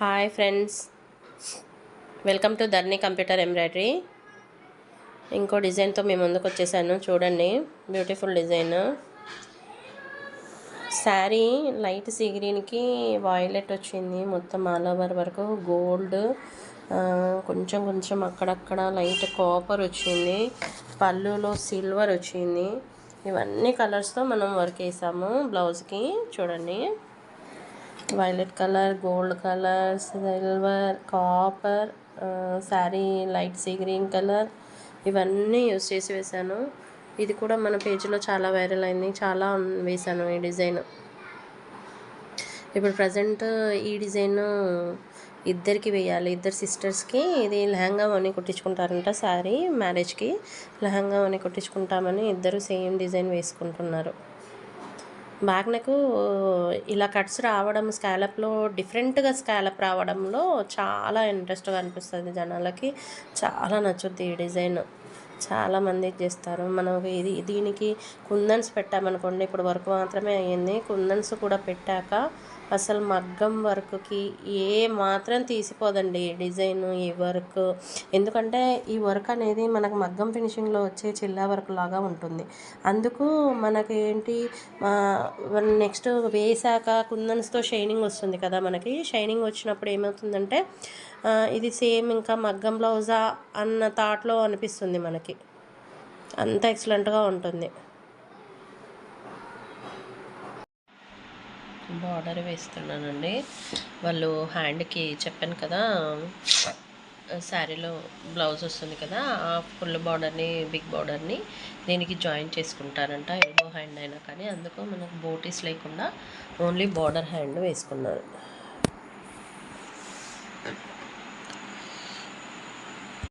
Hi friends, welcome to Dharni computer embroidery. ఇంకో డిజైన్తో మేము ముందుకు వచ్చేసాను. చూడండి, beautiful design. Sari light sea గ్రీన్కి వాయిలెట్ వచ్చింది. మొత్తం ఆల్ ఓవర్ వరకు గోల్డ్, కొంచెం కొంచెం అక్కడక్కడ లైట్ కాపర్ వచ్చింది. పళ్ళులో సిల్వర్ వచ్చింది. ఇవన్నీ కలర్స్తో మనం వర్క్ వేసాము బ్లౌజ్కి. చూడండి, violet colour, gold colour, silver, copper, sari light sea green colour, ఇవన్నీ యూస్ చేసి వేసాను. ఇది కూడా మన పేజీలో చాలా వైరల్ అయింది. చాలా వేసాను ఈ డిజైన్. ఇప్పుడు ప్రజెంట్ ఈ డిజైన్ ఇద్దరికి వేయాలి, ఇద్దరు సిస్టర్స్కి. ఇది లెహంగా అని కుట్టించుకుంటారంట. శారీ మ్యారేజ్కి లెహంగా అని కుట్టించుకుంటామని ఇద్దరు సేమ్ డిజైన్ వేసుకుంటున్నారు. బ్యాక్ నెక్ ఇలా కట్స్ రావడం, స్కాలప్లో డిఫరెంట్గా స్కాలప్ రావడంలో చాలా ఇంట్రెస్ట్గా అనిపిస్తుంది జనాలకి. చాలా నచ్చుద్ది ఈ డిజైన్. చాలామంది చేస్తారు. మనం దీనికి కుందన్స్ పెట్టామనుకోండి. ఇప్పుడు వర్క్ మాత్రమే అయ్యింది. కుందన్స్ కూడా పెట్టాక అసలు మగ్గం వర్క్కి ఏ మాత్రం తీసిపోదండి ఈ డిజైన్, ఈ వర్క్. ఎందుకంటే ఈ వర్క్ అనేది మనకు మగ్గం ఫినిషింగ్లో వచ్చే చిల్లా వర్క్ లాగా ఉంటుంది. అందుకు మనకి ఏంటి, నెక్స్ట్ వేసాక కుందన్స్తో షైనింగ్ వస్తుంది కదా. మనకి షైనింగ్ వచ్చినప్పుడు ఏమవుతుందంటే ఇది సేమ్ ఇంకా మగ్గం బ్లౌజా అన్న థాట్లో అనిపిస్తుంది మనకి. అంత ఎక్సలెంట్గా ఉంటుంది. బార్డర్ వేస్తున్నానండి. వాళ్ళు హ్యాండ్కి చెప్పాను కదా, శారీలో బ్లౌజ్ వస్తుంది కదా, ఆ ఫుల్ బార్డర్ని, బిగ్ బార్డర్ని దీనికి జాయిన్ చేసుకుంటారంట. ఎల్బో హ్యాండ్ అయినా కానీ, అందుకు మనకు బోటీస్ లేకుండా ఓన్లీ బార్డర్ హ్యాండ్ వేసుకున్నారు.